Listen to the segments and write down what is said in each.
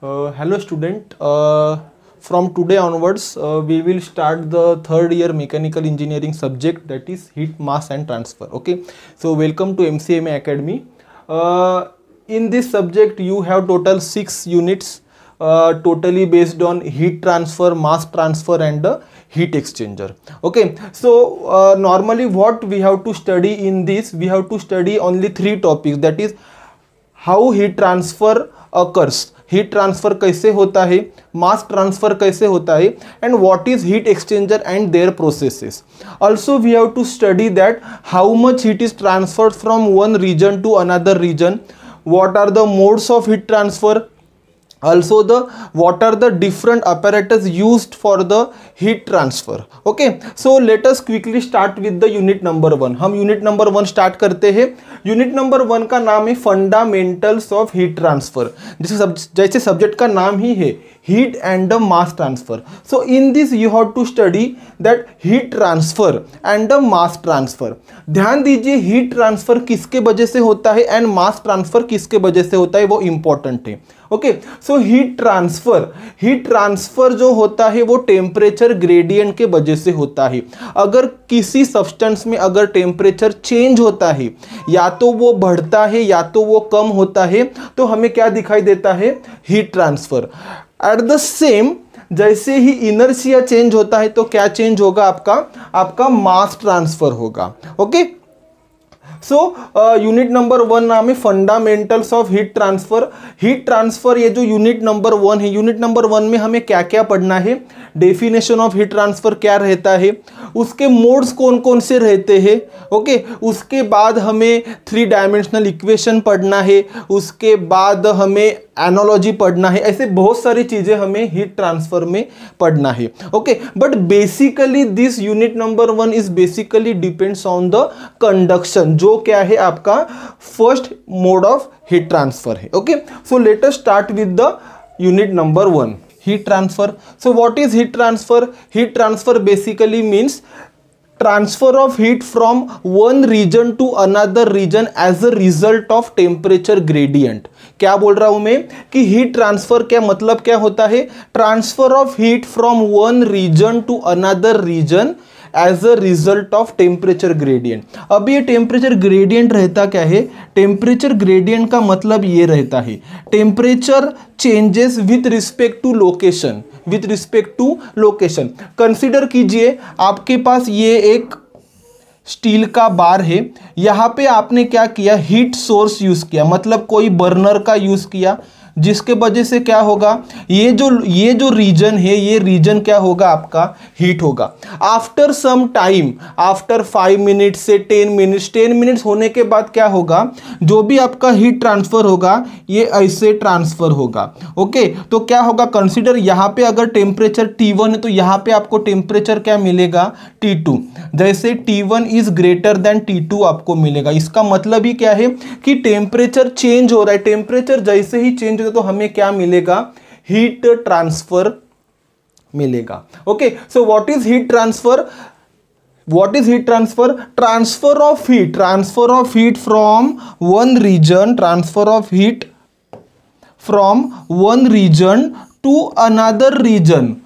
Hello student. From today onwards, we will start the third year mechanical engineering subject, that is heat, mass and transfer. Okay, so welcome to MCMA Academy. In this subject you have total 6 units, totally based on heat transfer, mass transfer and heat exchanger. Okay, so normally what we have to study in this, we have to study only 3 topics, that is how heat transfer occurs, heat transfer कैसे होता है, mass transfer कैसे होता है, and what is heat exchanger and their processes. Also we have to study that how much heat is transferred from one region to another region, what are the modes of heat transfer, also what are the different apparatus used for the heat transfer. Okay, so let us quickly start with the unit number 1. हम unit number 1 start करते हैं. unit number 1 का नाम है fundamentals of heat transfer. जैसे subject का नाम ही है heat and the mass transfer. So in this you have to study that heat transfer and the mass transfer. ध्यान दीजिए heat transfer किसके वजह से होता है and mass transfer किसके वजह से होता है, वो important है. ओके, सो हीट ट्रांसफर जो होता है वो टेम्परेचर ग्रेडियंट के वजह से होता है. अगर किसी सब्सटेंस में अगर टेम्परेचर चेंज होता है, या तो वो बढ़ता है या तो वो कम होता है, तो हमें क्या दिखाई देता है, heat transfer. At the same जैसे ही इनर्शिया चेंज होता है तो क्या चेंज होगा, आपका मास ट्रांसफर होगा. ओके, सो यूनिट नंबर 1 नाम है fundamentals of heat transfer. Heat transfer ये जो यूनिट नंबर 1 है, यूनिट नंबर 1 में हमें क्या क्या पढ़ना है, डेफिनेशन ऑफ हीट ट्रांसफर क्या रहता है, उसके मोड्स कौन कौन से रहते हैं. ओके, उसके बाद हमें 3 डायमेंशनल इक्वेशन पढ़ना है, उसके बाद हमें एनालॉजी पढ़ना है. ऐसे बहुत सारी चीजें हमें हीट ट्रांसफर में पढ़ना है. Okay, but basically this unit number 1 is basically depends on the conduction, जो क्या है आपका first mode of heat transfer है. Okay, so let us start with the unit number 1, heat transfer. So what is heat transfer? Heat transfer basically means transfer of heat from one region to another region as a result of temperature gradient. क्या बोल रहा हूं मैं कि heat transfer क्या मतलब क्या होता है, transfer of heat from one region to another region as a result of temperature gradient. अब ये टेम्परेचर ग्रेडियंट रहता क्या है, टेम्परेचर ग्रेडियंट का मतलब ये रहता है temperature changes with respect to location, with respect to location. Consider कीजिए आपके पास ये एक स्टील का बार है, यहाँ पे आपने क्या किया, हीट सोर्स यूज किया, मतलब कोई बर्नर का यूज किया, जिसके वजह से क्या होगा, ये जो रीजन है, ये रीजन क्या होगा, आपका हीट होगा. After some time, after 5 minutes से 10 मिनट्स होने के बाद क्या होगा, जो भी आपका हीट ट्रांसफर होगा ये ऐसे ट्रांसफर होगा. ओके, तो क्या होगा, कंसीडर यहाँ पे अगर टेम्परेचर T1 है तो यहाँ पे आपको टेम्परेचर क्या मिलेगा, T2. जैसे T1 is greater than T2 आपको मिलेगा. इसका मतलब ही क्या है कि टेम्परेचर चेंज हो रहा है, टेम्परेचर जैसे ही चेंज तो हमें क्या मिलेगा, हीट ट्रांसफर मिलेगा. Okay, so what is heat transfer, what is heat transfer? Transfer of heat from one region, transfer of heat from one region to another region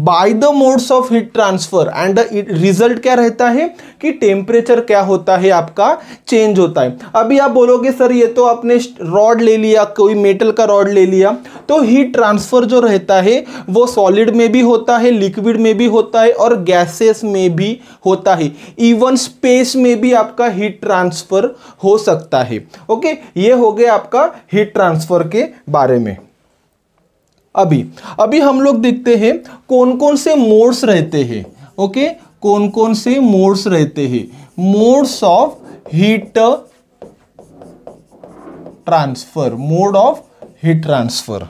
by the modes of heat transfer and the result क्या रहता है कि temperature क्या होता है, आपका change होता है. अभी आप बोलोगे सर ये तो आपने रॉड ले लिया, कोई मेटल का रॉड ले लिया, तो हीट ट्रांसफर जो रहता है वो सॉलिड में भी होता है, लिक्विड में भी होता है और गैसेस में भी होता है, इवन स्पेस में भी आपका हीट ट्रांसफर हो सकता है. ओके, ये हो गया आपका हीट ट्रांसफर के बारे में. अभी हम लोग देखते हैं कौन कौन से मोड्स रहते हैं. ओके, कौन कौन से मोड्स रहते हैं, modes of heat transfer, mode of heat transfer.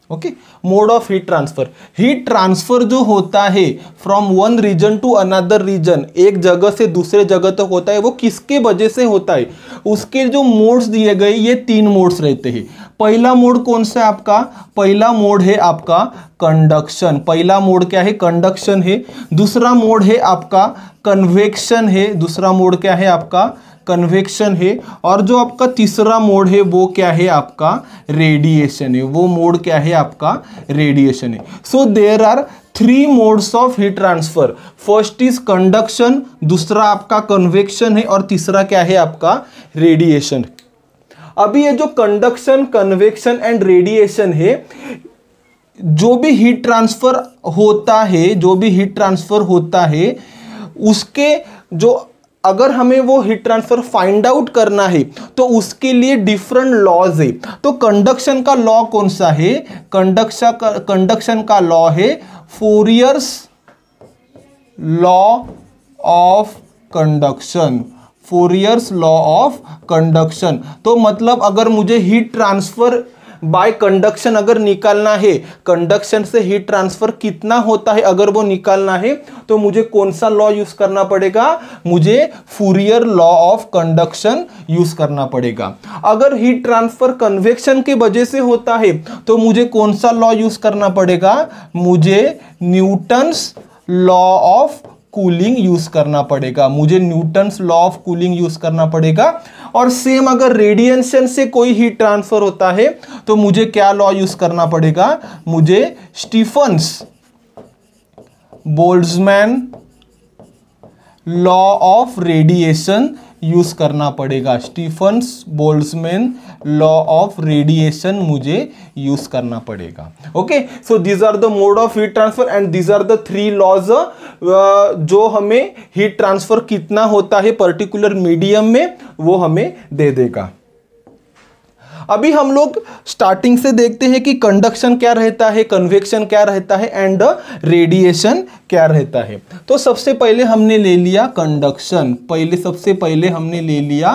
Okay, mode of heat transfer. Heat transfer जो होता है from one region to another region, एक जगह से दूसरे जगह तक होता है, वो किसके वजह से होता है, उसके जो मोड्स दिए गए ये 3 मोड्स रहते हैं. पहला मोड कौन सा आपका, पहला मोड है आपका कंडक्शन. पहला मोड क्या है, कंडक्शन है. दूसरा मोड है आपका कन्वेक्शन है. दूसरा मोड क्या है आपका कन्वेक्शन है, और जो आपका तीसरा मोड है वो क्या है आपका रेडिएशन है, वो मोड क्या है आपका रेडिएशन है। So there are 3 modes of heat transfer, first is conduction, दूसरा आपका कन्वेक्शन है, और तीसरा क्या है आपका रेडिएशन। अभी ये जो कंडक्शन, कन्वेक्शन एंड रेडिएशन है, जो भी हीट ट्रांसफर होता है, जो भी हीट ट्रांसफर होता है उसके जो, अगर हमें वो हीट ट्रांसफर फाइंड आउट करना है तो उसके लिए डिफरेंट लॉज है। तो कंडक्शन का लॉ कौन सा है? कंडक्शन का लॉ है Fourier's law of conduction, Fourier's law of conduction. तो मतलब अगर मुझे हीट ट्रांसफर बाय कंडक्शन अगर निकालना है, कंडक्शन से हीट ट्रांसफर कितना होता है अगर वो निकालना है, तो मुझे कौन सा लॉ यूज करना पड़ेगा? मुझे Fourier law of conduction use करना पड़ेगा। अगर हीट ट्रांसफर कन्वेक्शन के वजह से होता है तो मुझे कौन सा लॉ यूज करना पड़ेगा? मुझे Newton's law of cooling use करना पड़ेगा, मुझे Newton's law of cooling use करना पड़ेगा। और सेम अगर रेडिएशन से कोई हीट ट्रांसफर होता है तो मुझे क्या लॉ यूज करना पड़ेगा? मुझे Stefan's Boltzmann law of radiation use करना पड़ेगा, Stefan's Boltzmann law of radiation मुझे यूज करना पड़ेगा। Okay, so these are the mode of heat transfer and these are the 3 laws जो हमें हीट ट्रांसफर कितना होता है पर्टिकुलर मीडियम में वो हमें दे देगा। अभी हम लोग स्टार्टिंग से देखते हैं कि कंडक्शन क्या रहता है, कन्वेक्शन क्या रहता है एंड रेडिएशन क्या रहता है। तो सबसे पहले हमने ले लिया कंडक्शन, सबसे पहले हमने ले लिया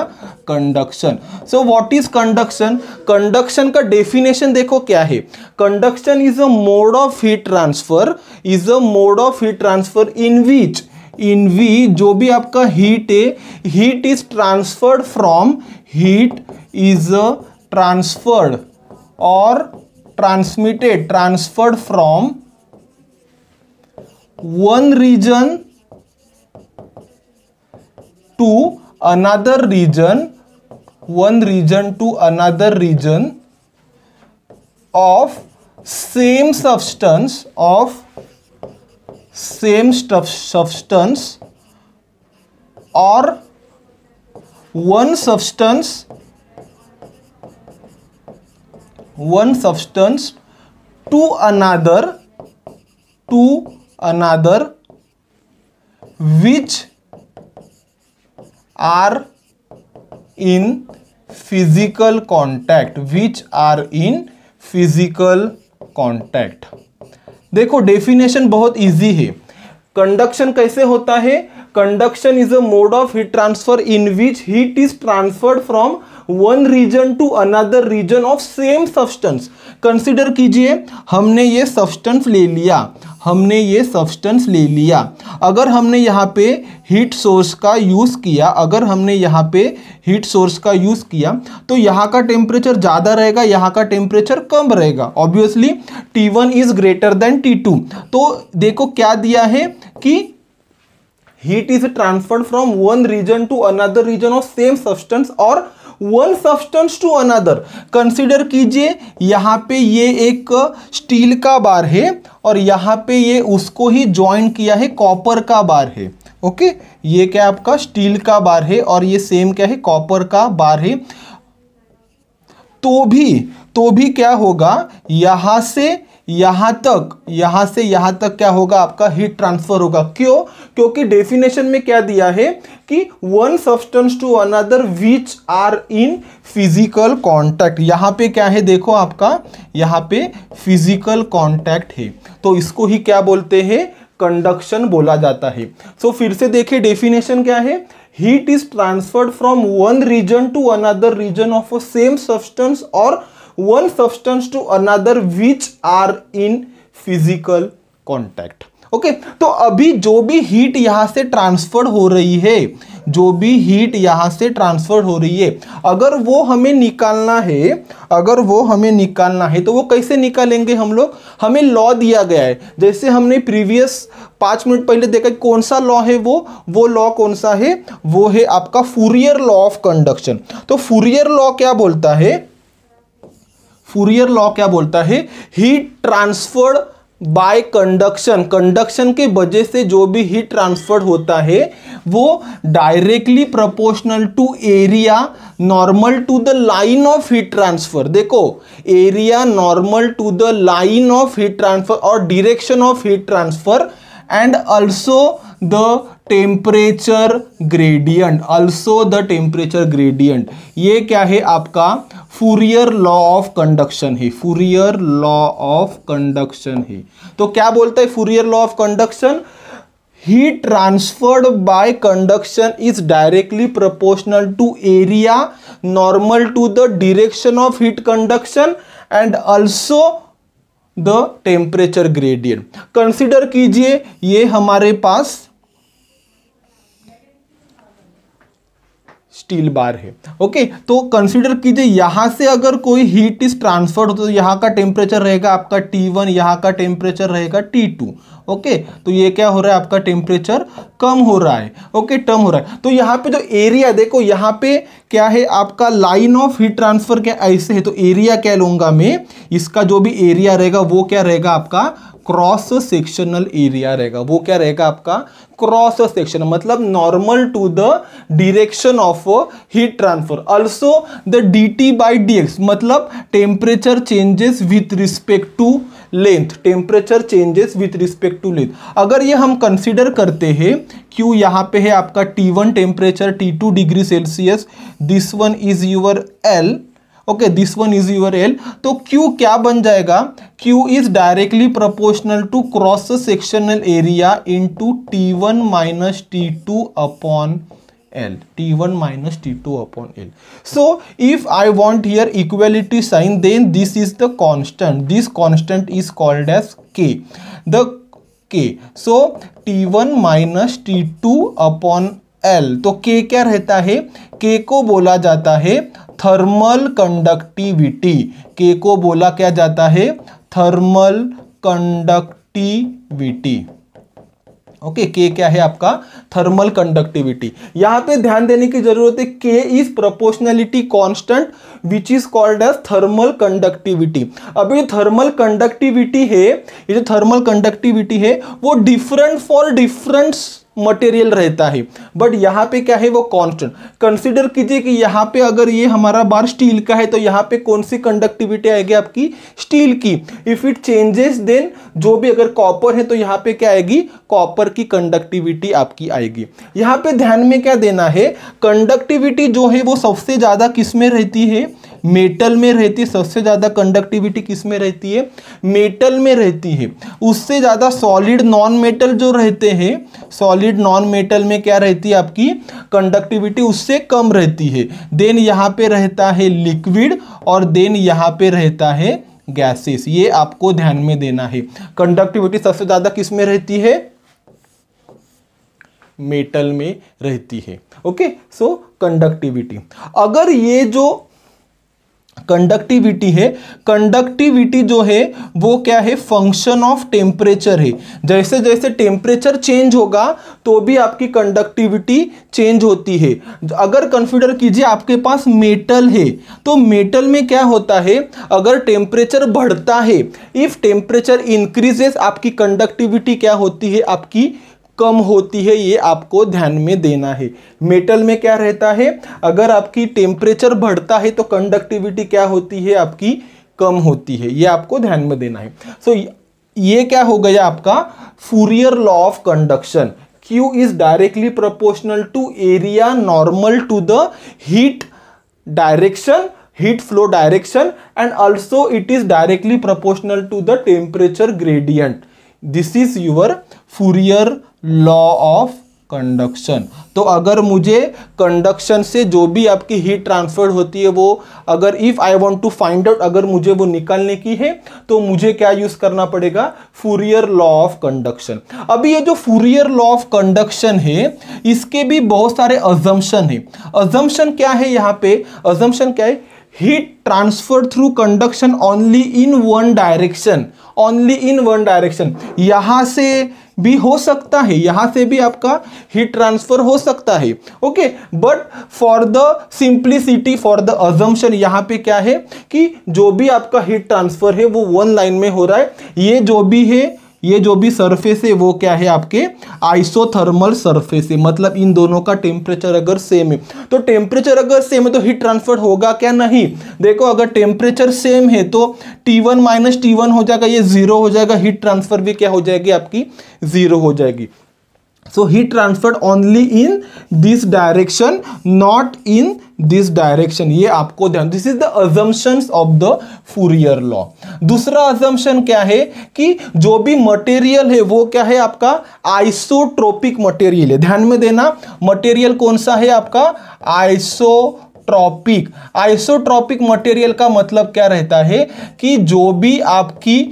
conduction. So what is conduction? Conduction का डेफिनेशन देखो क्या है। Conduction is a mode of heat transfer, is a mode of heat transfer in which जो भी आपका हीट है, heat is transferred from, heat is transferred or transferred from one region to another region, to another region of same substance, or one substance to another which are in physical contact, देखो definition बहुत easy है। Conduction कैसे होता है? Conduction is a mode of heat transfer in which heat is transferred from one region to another region of same substance. Consider कीजिए हमने ये substance ले लिया, अगर हमने यहाँ पे हीट सोर्स का यूज किया, तो यहाँ का टेम्परेचर ज्यादा रहेगा, यहाँ का टेम्परेचर कम रहेगा। Obviously T1 is greater than T2। तो देखो क्या दिया है कि heat is transferred from one region to another region of same substance और one substance to another. Consider कीजिए यहाँ पे ये एक स्टील का बार है और यहाँ पे ये उसको ही ज्वाइन किया है कॉपर का बार है। ओके, ये क्या आपका स्टील का बार है और ये सेम क्या है कॉपर का बार है। तो भी क्या होगा, यहाँ से यहाँ तक क्या होगा आपका हीट ट्रांसफर होगा। क्यों? क्योंकि डेफिनेशन में क्या दिया है कि one substance to another which are in physical contact. यहाँ पे क्या है देखो आपका, यहाँ पे फिजिकल कांटेक्ट है, तो इसको ही क्या बोलते हैं? कंडक्शन बोला जाता है। सो फिर से देखिए डेफिनेशन क्या है। Heat is transferred from one region to another region of a same substance और one substance to another which are in physical contact। Okay, तो अभी जो भी हीट यहां से ट्रांसफर हो रही है, जो भी हीट यहां से ट्रांसफर हो रही है, अगर वो हमें निकालना है, अगर वो हमें निकालना है तो वो कैसे निकालेंगे हम लोग? हमें लॉ दिया गया है, जैसे हमने प्रीवियस 5 मिनट पहले देखा कौन सा लॉ है, वो लॉ कौन सा है? वो है आपका फूरियर लॉ ऑफ कंडक्शन। तो फूरियर लॉ क्या बोलता है? फूरियर लॉ क्या बोलता है? Heat transferred by conduction, conduction के वजह से जो भी हीट ट्रांसफर होता है वो directly proportional to area normal to the line of heat transfer. देखो, area normal to the line of heat transfer और direction of heat transfer and also the temperature gradient, also the temperature gradient. ये क्या है? आपका Fourier law of conduction है, Fourier law of conduction है। तो क्या बोलता है Fourier law of conduction? Heat transferred by conduction is directly proportional to area normal to the direction of heat conduction and also the temperature gradient. Consider कीजिए ये हमारे पास steel bar है। Okay, तो कंसीडर कीजिए यहां से अगर कोई हीट इज ट्रांसफर्ड होता तो यहां का टेम्परेचर रहेगा आपका T1, यहां का टेम्परेचर रहेगा T2। ओके, तो ये क्या हो रहा है? आपका टेम्परेचर कम हो रहा है। ओके, टर्म हो रहा है। तो यहाँ पे जो एरिया, देखो यहाँ पे क्या है? आपका लाइन ऑफ हीट ट्रांसफर क्या ऐसे है, तो एरिया क्या लूंगा मैं? इसका जो भी एरिया रहेगा वो क्या रहेगा? आपका क्रॉस सेक्शनल एरिया रहेगा। वो क्या रहेगा? आपका क्रॉस सेक्शन, मतलब normal to the direction of heat transfer. Also the dt by dx, मतलब temperature changes with respect to length, temperature changes with respect to length. अगर ये हम कंसीडर करते हैं, क्यों यहाँ पे है आपका T1 temperature, T2 degree Celsius, this one is your L, okay, this one is your L, तो Q क्या बन जाएगा? Q is directly proportional to cross sectional area into T1 minus T2 upon L, T1 minus T2 upon L. So if I want here equality sign, then this is the constant. This constant is called as K. The K. So T1 minus T2 upon L. तो K क्या रहता है? K को बोला जाता है thermal conductivity. K को बोला क्या जाता है? Thermal conductivity. ओके, के क्या है? आपका थर्मल कंडक्टिविटी। यहां पे ध्यान देने की जरूरत है, K is proportionality constant which is called as thermal conductivity. अब ये थर्मल कंडक्टिविटी है, ये जो थर्मल कंडक्टिविटी है वो डिफरेंट फॉर डिफरेंट मटेरियल रहता है, बट यहाँ पे क्या है? वो कांस्टेंट। कंसीडर कीजिए कि यहाँ पे अगर ये हमारा बार स्टील का है तो यहाँ पे कौन सी कंडक्टिविटी आएगी? आपकी स्टील की। इफ इट चेंजेस देन जो भी, अगर कॉपर है तो यहाँ पे क्या आएगी? कॉपर की कंडक्टिविटी आपकी आएगी। यहाँ पे ध्यान में क्या देना है? कंडक्टिविटी जो है वो सबसे ज्यादा किस में रहती है? मेटल में रहती है। सबसे ज्यादा कंडक्टिविटी किस में रहती है? मेटल में रहती है। उससे ज्यादा सॉलिड नॉन मेटल जो रहते हैं, सॉलिड नॉन मेटल में क्या रहती है? आपकी कंडक्टिविटी उससे कम रहती है। देन यहां पे रहता है लिक्विड और देन यहां पे रहता है गैसेस। ये आपको ध्यान में देना है। कंडक्टिविटी सबसे ज्यादा किस में रहती है? मेटल में रहती है। ओके, सो कंडक्टिविटी, अगर ये जो कंडक्टिविटी है, कंडक्टिविटी जो है वो क्या है? फंक्शन ऑफ टेम्परेचर है। जैसे जैसे टेम्परेचर चेंज होगा तो भी आपकी कंडक्टिविटी चेंज होती है। अगर कंसीडर कीजिए आपके पास मेटल है, तो मेटल में क्या होता है? अगर टेम्परेचर बढ़ता है, इफ टेम्परेचर इंक्रीजेस, आपकी कंडक्टिविटी क्या होती है? आपकी कम होती है। ये आपको ध्यान में देना है। मेटल में क्या रहता है? अगर आपकी टेम्परेचर बढ़ता है तो कंडक्टिविटी क्या होती है? आपकी कम होती है। ये आपको ध्यान में देना है। सो ये क्या हो गया? आपका Fourier law of conduction. Q is directly proportional to area normal to the heat direction, heat flow direction, and also it is directly proportional to the temperature gradient. This is your Fourier law of conduction. तो अगर मुझे conduction से जो भी आपकी heat transfer होती है वो अगर if I want to find out अगर मुझे वो निकालने की है तो मुझे क्या यूज करना पड़ेगा, फूरियर लॉ ऑफ कंडक्शन। अभी ये जो फूरियर लॉ ऑफ कंडक्शन है इसके भी बहुत सारे अजम्पशन है। अजम्पशन क्या है, यहाँ पे अजम्पशन क्या है, heat transfer through conduction only in one direction, only in one direction. यहां से भी हो सकता है, यहां से भी आपका हीट ट्रांसफर हो सकता है, okay. But for the simplicity, for the assumption, यहां पे क्या है कि जो भी आपका हीट ट्रांसफर है वो वन लाइन में हो रहा है। ये जो भी है, ये जो भी सरफेस है वो क्या है, आपके आइसोथर्मल सरफेस है। मतलब इन दोनों का टेम्परेचर अगर सेम है तो टेम्परेचर अगर सेम है तो हीट ट्रांसफर होगा क्या, नहीं। देखो अगर टेम्परेचर सेम है तो T1 माइनस T1 हो जाएगा, ये जीरो हो जाएगा, हीट ट्रांसफर भी क्या हो जाएगी, आपकी जीरो हो जाएगी। So heat transferred only in this direction, not in this direction. ये आपको ध्यान, this is the assumptions of the Fourier law. दूसरा assumption क्या है कि जो भी मटेरियल है वो क्या है, आपका आइसोट्रोपिक मटेरियल है। ध्यान में देना, मटेरियल कौन सा है आपका, आइसोट्रोपिक। आइसोट्रोपिक मटेरियल का मतलब क्या रहता है कि जो भी आपकी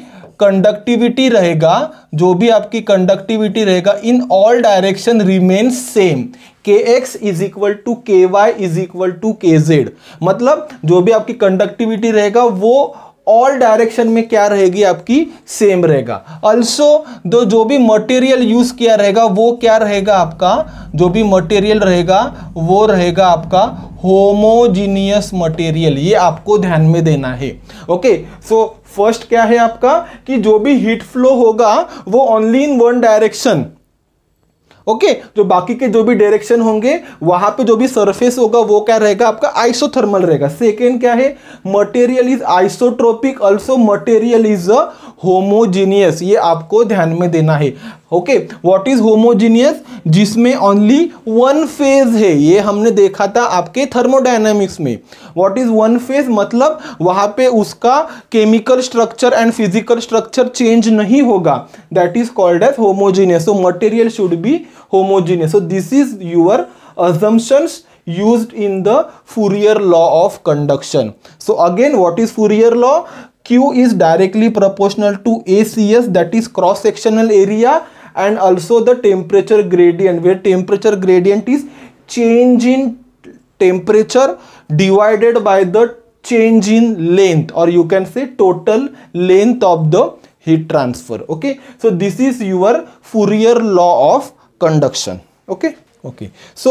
कंडक्टिविटी रहेगा, जो भी आपकी कंडक्टिविटी रहेगा in all direction remains same, kx is equal to ky is equal to kz। मतलब जो भी आपकी कंडक्टिविटी रहेगा वो ऑल डायरेक्शन में क्या रहेगी, आपकी सेम रहेगा। ऑल्सो जो भी मटेरियल यूज किया रहेगा वो क्या रहेगा, आपका जो भी मटेरियल रहेगा वो रहेगा आपका होमोजीनियस मटेरियल। ये आपको ध्यान में देना है, ओके। सो फर्स्ट क्या है आपका कि जो भी हीट फ्लो होगा वो only in one direction, okay. जो बाकी के जो भी डायरेक्शन होंगे वहां पे जो भी सरफेस होगा वो क्या रहेगा, आपका आइसोथर्मल रहेगा। सेकेंड क्या है, material is isotropic, also material is a homogeneous. ये आपको ध्यान में देना है, ओके। व्हाट इज होमोजीनियस, जिसमें ओनली वन फेज है। ये हमने देखा था आपके थर्मोडायनामिक्स में। व्हाट इज वन फेज, मतलब वहां पे उसका chemical structure and physical structure change नहीं होगा, that is called as homogeneous. So material should be homogeneous. So this is your assumptions used in the Fourier law of conduction. So again, what is Fourier law? Q is directly proportional to ACS, that is cross sectional area, and also the temperature gradient, where temperature gradient is change in temperature divided by the change in length, or you can say total length of the heat transfer, okay. So this is your Fourier law of conduction, okay okay. So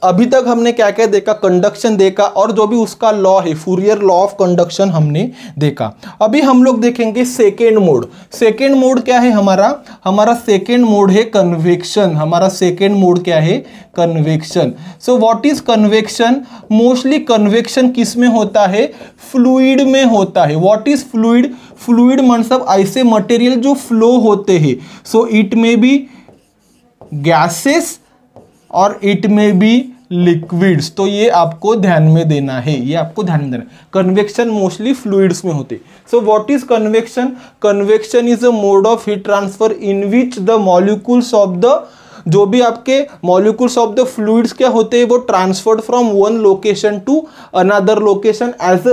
अभी तक हमने क्या क्या देखा, conduction देखा और जो भी उसका लॉ है फूरियर लॉ ऑफ कंडक्शन हमने देखा। अभी हम लोग देखेंगे सेकेंड मोड। सेकेंड मोड क्या है हमारा सेकेंड मोड है कन्वेक्शन। हमारा सेकेंड मोड क्या है, convection. So what is convection, mostly convection किस में होता है, फ्लूइड में होता है। व्हाट इज फ्लूइड, फ्लूइड मतलब ऐसे मटेरियल जो फ्लो होते हैं। सो इट में बी गैसेस और इट में बी लिक्विड्स। तो ये आपको ध्यान में देना है, ये आपको ध्यान में देना है। कन्वेक्शन मोस्टली फ्लूइड्स में होते। सो what is convection, convection is a mode of heat transfer in which the molecules of the, जो भी आपके मॉलिक्यूल्स ऑफ द फ्लूइड्स क्या होते हैं वो transferred from one location to another location as a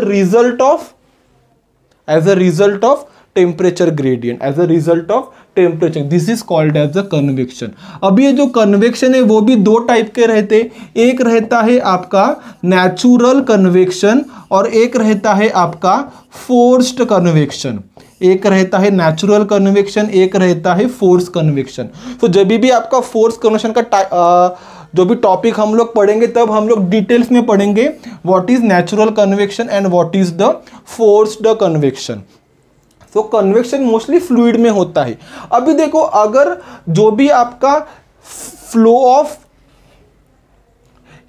result of temperature gradient, as a result of temperature. This is called as a convection. अब ये जो कन्वेक्शन है वो भी दो टाइप के रहते, एक रहता है आपका नेचुरल कन्वेक्शन और एक रहता है आपका फोर्स्ड कन्वेक्शन। एक रहता है नेचुरल कन्वेक्शन, एक रहता है फोर्स कन्वेक्शन। तो जब भी आपका फोर्स कन्वेक्शन का जो भी टॉपिक हम लोग पढ़ेंगे तब हम लोग डिटेल्स में पढ़ेंगे what is natural convection and what is the forced convection. तो कन्वेक्शन मोस्टली फ्लूइड में होता है। अभी देखो अगर जो भी आपका फ्लो ऑफ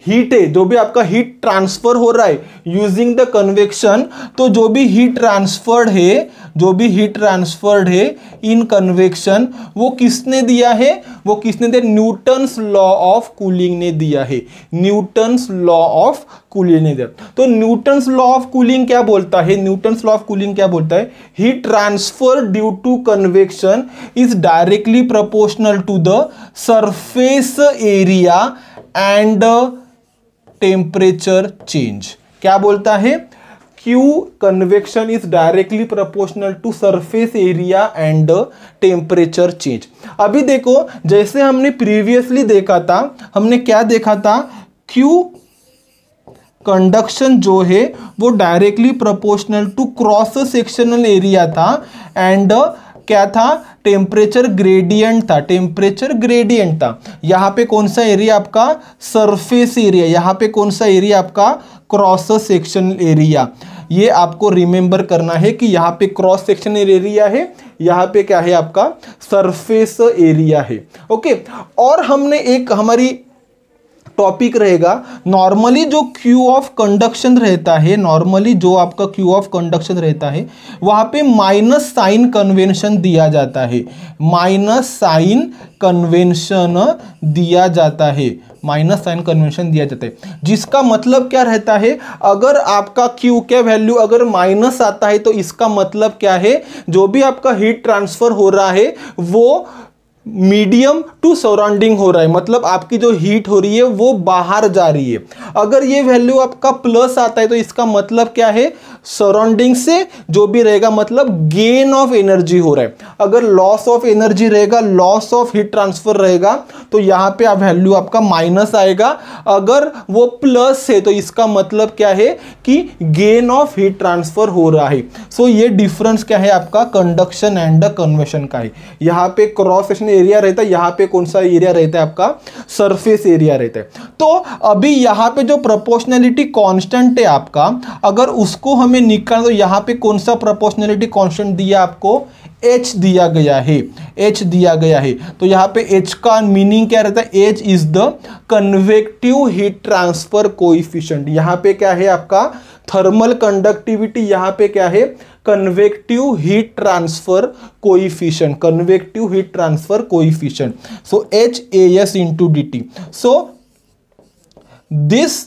हीट है, जो भी आपका हीट ट्रांसफर हो रहा है यूजिंग द कन्वेक्शन, तो जो भी हीट ट्रांसफर्ड है, जो भी हीट ट्रांसफर्ड है इन कन्वेक्शन, वो किसने दिया है, वो किसने दिया, न्यूटन्स लॉ ऑफ कूलिंग ने दिया है, न्यूटन्स लॉ ऑफ कूलिंग ने दिया। तो न्यूटन्स लॉ ऑफ कूलिंग क्या बोलता है, न्यूटन्स लॉ ऑफ कूलिंग क्या बोलता है, heat transfer due to convection is directly proportional to the surface area and temperature change. क्या बोलता है, Q convection is directly proportional to surface area and temperature change. अभी देखो, जैसे हमने प्रीवियसली देखा था, हमने क्या देखा था, Q कंडक्शन जो है वो directly proportional to cross sectional area था एंड क्या था, टेम्परेचर ग्रेडियंट था, टेम्परेचर ग्रेडियंट था। यहां पे कौन सा एरिया आपका, सरफेस एरिया, यहां पे कौन सा एरिया आपका, क्रॉस सेक्शनल एरिया। ये आपको रिमेंबर करना है कि यहां पे क्रॉस सेक्शनल एरिया है, यहां पे क्या है आपका, सरफेस एरिया है। ओके, और हमने एक हमारी टॉपिक रहेगा, नॉर्मली जो क्यू ऑफ कंडक्शन रहता है, नॉर्मली जो आपका क्यू ऑफ कंडक्शन रहता है वहां पे माइनस साइन कन्वेंशन दिया जाता है, माइनस साइन कन्वेंशन दिया जाता है, माइनस साइन कन्वेंशन दिया जाता है, जिसका मतलब क्या रहता है, अगर आपका क्यू का वैल्यू अगर माइनस आता है तो इसका मतलब क्या है, जो भी आपका हीट ट्रांसफर हो रहा है वो मीडियम टू सराउंडिंग हो रहा है, मतलब आपकी जो हीट हो रही है वो बाहर जा रही है। अगर ये वैल्यू आपका प्लस आता है तो इसका मतलब क्या है, सराउंडिंग से जो भी रहेगा मतलब गेन ऑफ एनर्जी हो रहा है। अगर लॉस ऑफ एनर्जी रहेगा, लॉस ऑफ हीट ट्रांसफर रहेगा, तो यहां पे वैल्यू आपका माइनस आएगा। अगर वो प्लस है तो इसका मतलब क्या है कि गेन ऑफ हीट ट्रांसफर हो रहा है। सो ये डिफरेंस क्या है आपका, कंडक्शन एंड कन्वेक्शन का है। यहां पे क्रॉस सेक्शन एरिया रहता है, यहां पे कौन सा एरिया रहता है आपका, सरफेस एरिया रहता है। तो अभी यहां पे जो प्रोपोर्शनैलिटी कांस्टेंट है आपका, अगर उसको हमें निकालना तो यहां पे कौन सा प्रोपोर्शनैलिटी कांस्टेंट दिया आपको, H दिया गया है, H दिया गया है। तो यहां पे H का मीनिंग क्या रहता है, H is the convective heat transfer coefficient. यहां पे क्या है आपका, थर्मल कंडक्टिविटी, यहां पे क्या है, convective heat transfer coefficient, convective heat transfer coefficient. So HAS into dt. So this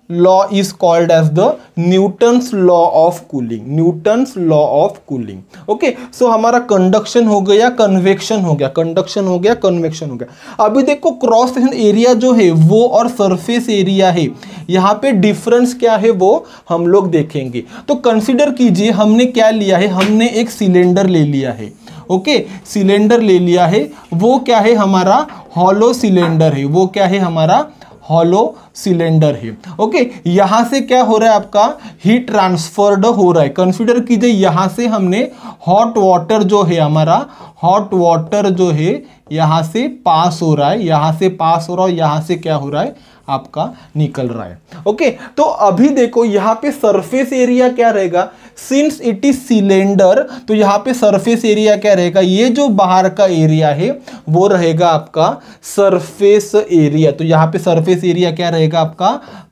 law is called as the Newton's law of cooling, Newton's law of cooling. Okay, so हमारा conduction हो गया, convection हो गया, conduction हो गया, convection हो गया। अभी देखो क्रॉस सेक्शन एरिया जो है वो और सरफेस एरिया है, यहाँ पे डिफरेंस क्या है वो हम लोग देखेंगे। तो कंसिडर कीजिए हमने क्या लिया है, हमने एक सिलेंडर ले लिया है। ओके, सिलेंडर ले लिया है, वो क्या है हमारा, हॉलो सिलेंडर है, वो क्या है हमारा, हॉलो सिलेंडर है। ओके, यहां से क्या हो रहा है आपका, हीट ट्रांसफर्ड हो रहा है। कंसीडर कीजिए यहां से हमने हॉट वाटर जो है हमारा, हॉट वाटर जो है यहां से पास हो रहा है, यहां से पास हो रहा है, यहां से क्या हो रहा है आपका, निकल रहा है। ओके, तो अभी देखो यहां पे सरफेस एरिया क्या रहेगा, सिंस इट इज सिलेंडर, तो यहां पे सरफेस एरिया क्या रहेगा, ये जो बाहर का एरिया है वो रहेगा आपका सरफेस एरिया। तो यहां पे सरफेस एरिया क्या रहेगा आपका,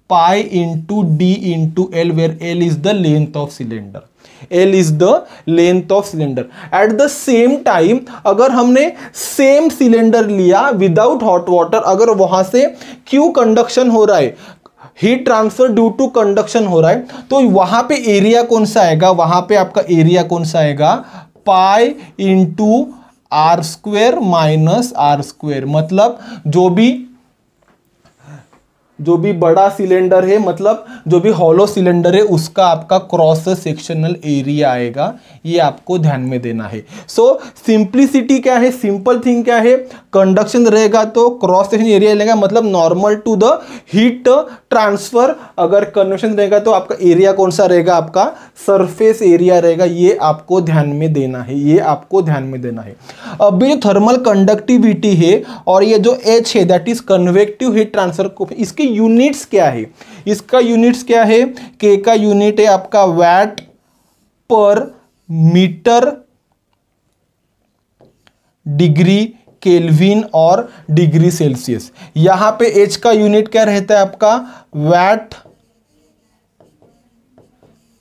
pi into D into L, where L is the length of cylinder, L is the length of cylinder. At the same time अगर हमने सेम सिलेंडर लिया विदाउट हॉट वाटर, अगर वहां से Q कंडक्शन हो रहा है, heat transfer due to conduction हो रहा है, तो वहां पे एरिया कौन सा आएगा, वहां पे आपका एरिया कौन सा आएगा, pi into R square minus R square. मतलब जो भी बड़ा सिलेंडर है, मतलब जो भी हॉलो सिलेंडर है, उसका आपका क्रॉस सेक्शनल एरिया आएगा, ये आपको ध्यान में देना है। सो सिंप्लिसिटी क्या है, सिंपल थिंग क्या है, कंडक्शन रहेगा तो क्रॉस सेक्शन एरिया लेगा, मतलब normal to the heat transfer. अगर कन्वेक्शन रहेगा तो आपका एरिया कौन सा रहेगा, आपका सरफेस एरिया रहेगा। ये आपको ध्यान में देना है, ये आपको ध्यान में देना है। अब जो थर्मल कंडक्टिविटी है और ये जो H है that is convective heat transfer, इसकी यूनिट्स क्या है, इसका यूनिट्स क्या है, K का यूनिट है आपका वाट पर मीटर डिग्री केल्विन और डिग्री सेल्सियस। यहां पे H का यूनिट क्या रहता है आपका, watt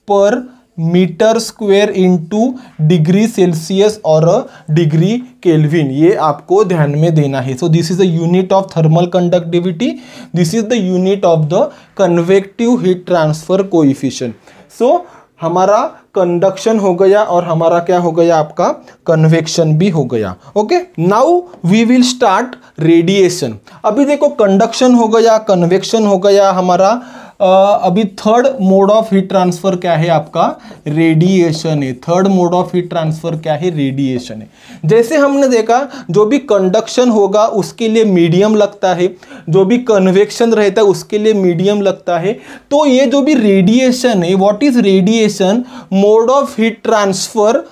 per metre square into degree Celsius और डिग्री केल्विन, ये आपको ध्यान में देना है। So this is the unit of thermal conductivity, this is the unit of the convective heat transfer coefficient. So हमारा कंडक्शन हो गया और हमारा क्या हो गया, आपका कन्वेक्शन भी हो गया। Okay, now we will start radiation. अभी देखो कंडक्शन हो गया, कन्वेक्शन हो गया हमारा, अभी third mode of heat transfer क्या है आपका, रेडिएशन है। Third mode of heat transfer क्या है, रेडिएशन है। जैसे हमने देखा जो भी कंडक्शन होगा उसके लिए मीडियम लगता है, जो भी कन्वेक्शन रहता है उसके लिए मीडियम लगता है। तो ये जो भी रेडिएशन है, what is radiation, mode of heat transfer,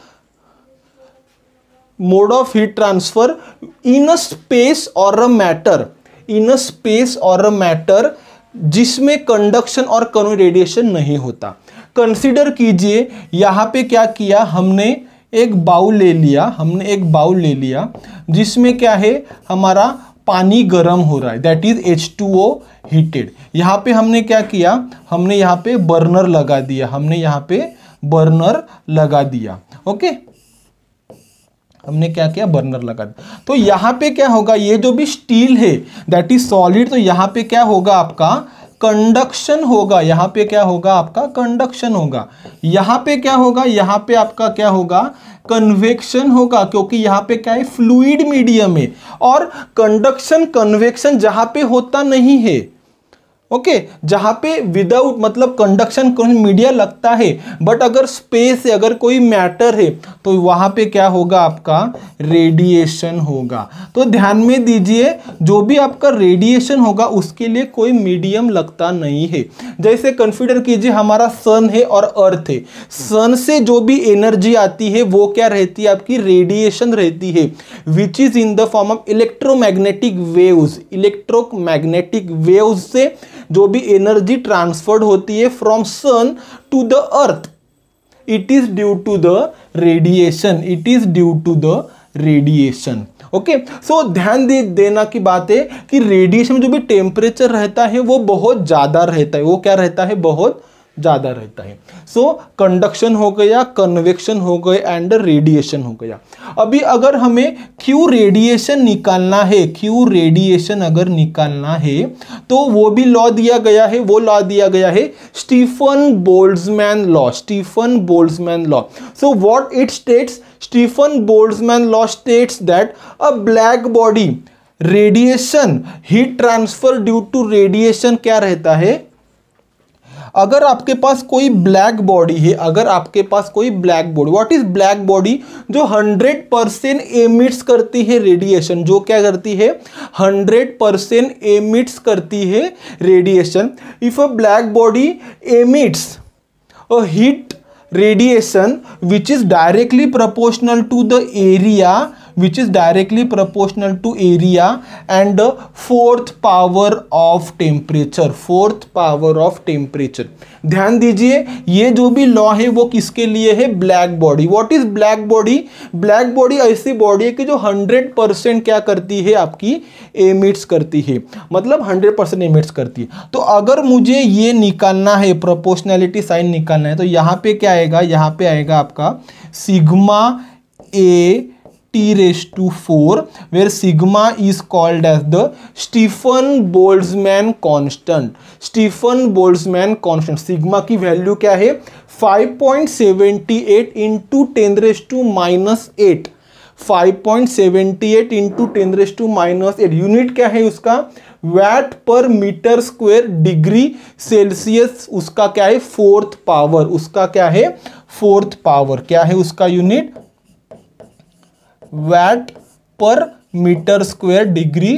mode of heat transfer in a space और a matter, in a space और अ मैटर जिसमें कंडक्शन और रेडिएशन नहीं होता। कंसीडर कीजिए यहां पे क्या किया हमने, एक बाउल ले लिया, हमने एक बाउल ले लिया जिसमें क्या है, हमारा पानी गर्म हो रहा है, दैट इज H2O हीटेड। यहां पे हमने क्या किया, हमने यहां पे बर्नर लगा दिया, हमने यहां पे बर्नर लगा दिया। ओके, हमने क्या किया, बर्नर लगा दिया। तो यहां पे क्या होगा, ये जो भी स्टील है दैट इज सॉलिड, तो यहां पे क्या होगा आपका, कंडक्शन होगा। यहां पे क्या होगा आपका, कंडक्शन होगा। यहां पे क्या होगा, यहां पे आपका क्या होगा, कन्वेक्शन होगा, क्योंकि यहां पे क्या है, फ्लूइड मीडियम है। और कंडक्शन कन्वेक्शन जहां पे होता नहीं है, ओके, जहां पे विदाउट मतलब कंडक्शन मीडिया लगता है, बट अगर स्पेस है, अगर कोई मैटर है, तो वहां पे क्या होगा आपका, रेडिएशन होगा। तो ध्यान में दीजिए जो भी आपका रेडिएशन होगा उसके लिए कोई मीडियम लगता नहीं है। जैसे कंसीडर कीजिए हमारा सन है और अर्थ है, सन से जो भी एनर्जी आती है वो क्या रहती है, आपकी रेडिएशन रहती है, which is in the form of electromagnetic waves. Electromagnetic waves से जो भी एनर्जी ट्रांसफर्ड होती है from sun to the earth, it is due to the radiation, it is due to the radiation. Okay, so ध्यान देना की बात है कि रेडिएशन में जो भी टेम्परेचर रहता है वो बहुत ज्यादा रहता है, वो क्या रहता है, बहुत ज्यादा रहता है। सो कंडक्शन हो गया, कन्वेक्शन हो गए एंड रेडिएशन हो गया। अभी अगर हमें क्यू रेडिएशन निकालना है, क्यू रेडिएशन अगर निकालना है तो वो भी लॉ दिया गया है, वो लॉ दिया गया है Stefan Boltzmann law, Stefan Boltzmann law. So what it states, Stefan Boltzmann law states that a black body radiation heat transfer due to radiation क्या रहता है, अगर आपके पास कोई ब्लैक बॉडी है, अगर आपके पास कोई black body, what is black body, जो 100% एमिट्स करती है रेडिएशन, जो क्या करती है, 100% एमिट्स करती है radiation. If a black body emits a heat radiation which is directly proportional to the area, which is directly proportional to area and the fourth power of temperature, fourth power of temperature। ध्यान दीजिए ये जो भी law है वो किसके लिए है, black body. What is black body, black body ऐसी बॉडी है कि जो 100% क्या करती है, आपकी एमिट्स करती है, मतलब 100% एमिट्स करती है। तो अगर मुझे ये निकालना है, प्रोपोर्शनैलिटी साइन निकालना है, तो यहाँ पे क्या आएगा, यहाँ पे आएगा आपका sigma A T⁴, where sigma is called as the Stefan-Boltzmann constant, Stefan-Boltzmann constant। Sigma की वैल्यू क्या है, 5.78 इंटू 10⁻⁸, 5.78 इंटू 10⁻⁸। यूनिट क्या है उसका, VAT per metre square degree Celsius, उसका क्या है, फोर्थ पावर, उसका क्या है, फोर्थ पावर, क्या है उसका unit, VAT per metre square degree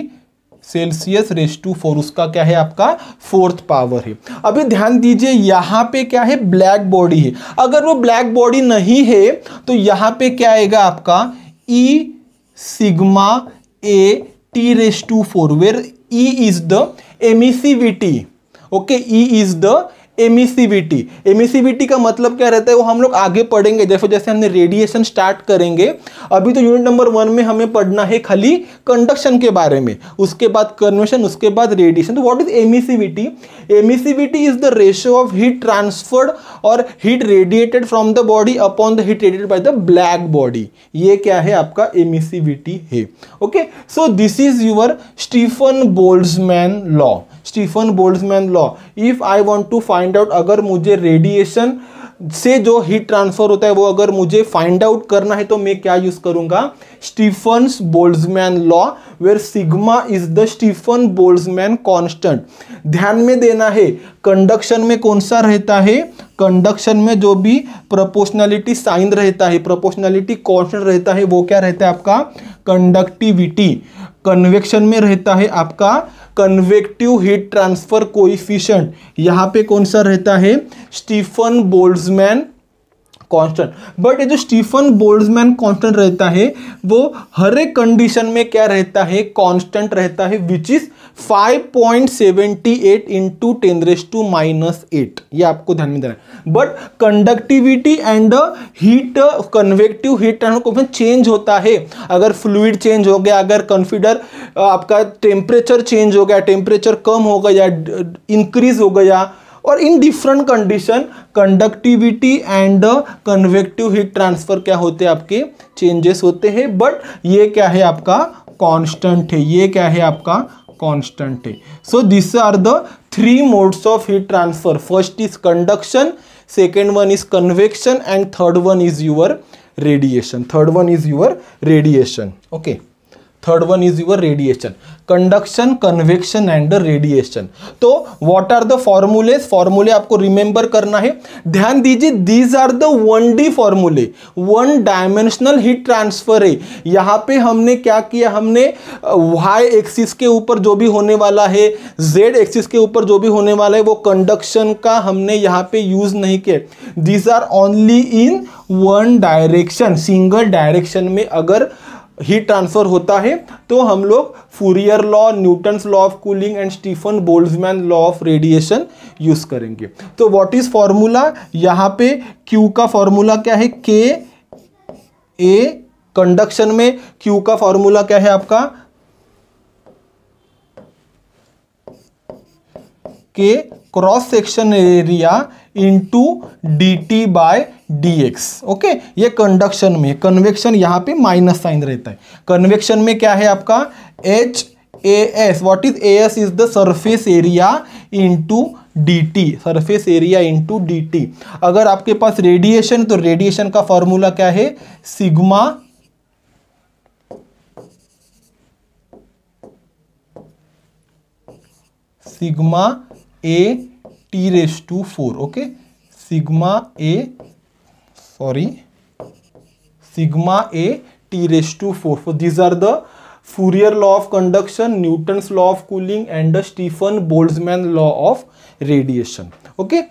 Celsius ⁴, उसका क्या है, आपका फोर्थ पावर है। अभी ध्यान दीजिए यहां पे क्या है, ब्लैक बॉडी है। अगर वो ब्लैक बॉडी नहीं है तो यहां पे क्या आएगा आपका, E sigma A T⁴, where E is the emissivity, okay, E is the emissivity. Emissivity का मतलब क्या रहता है वो हम लोग आगे पढ़ेंगे, जैसे जैसे हमने रेडिएशन स्टार्ट करेंगे। अभी तो यूनिट नंबर 1 में हमें पढ़ना है खाली कंडक्शन के बारे में, उसके बाद कन्वेक्शन, उसके बाद रेडिएशन। तो what is emissivity? Emissivity is the ratio of heat transferred और heat radiated from the body upon the heat radiated by the black body. ये क्या है आपका एमिसिविटी है। Okay, so this is your Stefan Boltzmann law. Stefan Boltzmann law, if I want to find out, अगर मुझे radiation से जो heat transfer होता है वो अगर मुझे फाइंड आउट करना है तो मैं क्या यूज करूंगा? Stefan's Boltzmann law, where sigma is the Stefan Boltzmann constant. ध्यान में देना है, कंडक्शन में कौन सा रहता है? कंडक्शन में जो भी प्रोपोर्शनलिटी साइन रहता है, प्रोपोर्शनलिटी कांस्टेंट रहता है, वो क्या रहता है आपका? कंडक्टिविटी। कन्वेक्शन में रहता है आपका कन्वेक्टिव हीट ट्रांसफर कोएफिशिएंट। यहां पे कौन सा रहता है? Stefan Boltzmann constant. बट ये जो स्टीफन बोल्ट्जमैन कांस्टेंट रहता है वो हर एक कंडीशन में क्या रहता है? कांस्टेंट रहता है, विच इज 5.78 इंटू 10⁻⁻8। ये आपको ध्यान में देना है। But conductivity and heat, convective heat transfer change होता है। अगर फ्लूइड चेंज हो गया, अगर कंसीडर आपका टेम्परेचर चेंज हो गया, टेम्परेचर कम हो गया, इंक्रीज हो गया, और in different condition conductivity and convective heat transfer क्या होते हैं? आपके चेंजेस होते हैं। बट ये क्या है आपका? कांस्टेंट है। ये क्या है आपका? कांस्टेंट है। So this are the 3 modes of heat transfer. First is conduction, second one is convection, and third one is your radiation. Third one is your radiation. Okay, third one is your radiation, conduction, convection and radiation. तो what are the formulae? फॉर्मूले आपको remember करना है। ध्यान दीजिए, these are the 1D फॉर्मूले, 1 dimensional heat transfer है। यहां पे हमने क्या किया? हमने y एक्सिस के ऊपर जो भी होने वाला है, z एक्सिस के ऊपर जो भी होने वाला है, वो कंडक्शन का हमने यहां पे यूज नहीं किया। These are only in 1 direction, single direction में अगर हीट ट्रांसफर होता है तो हम लोग Fourier law, Newton's law of cooling and Stefan Boltzmann law of radiation use करेंगे। तो व्हाट इज फॉर्मूला? यहां पे Q का फॉर्मूला क्या है? K A। कंडक्शन में Q का फॉर्मूला क्या है आपका? K cross section area into dt by dx। Okay, ये कंडक्शन में। कन्वेक्शन यहां पे माइनस साइन रहता है। कन्वेक्शन में क्या है आपका? HAS। What is AS? Is the surface area into dt, surface area into dt। अगर आपके पास रेडिएशन, तो रेडिएशन का फॉर्मूला क्या है? Sigma A T⁴। Okay, sigma A T⁴. So these are the Fourier law of conduction, Newton's law of cooling and the Stefan Boltzmann law of radiation. Okay.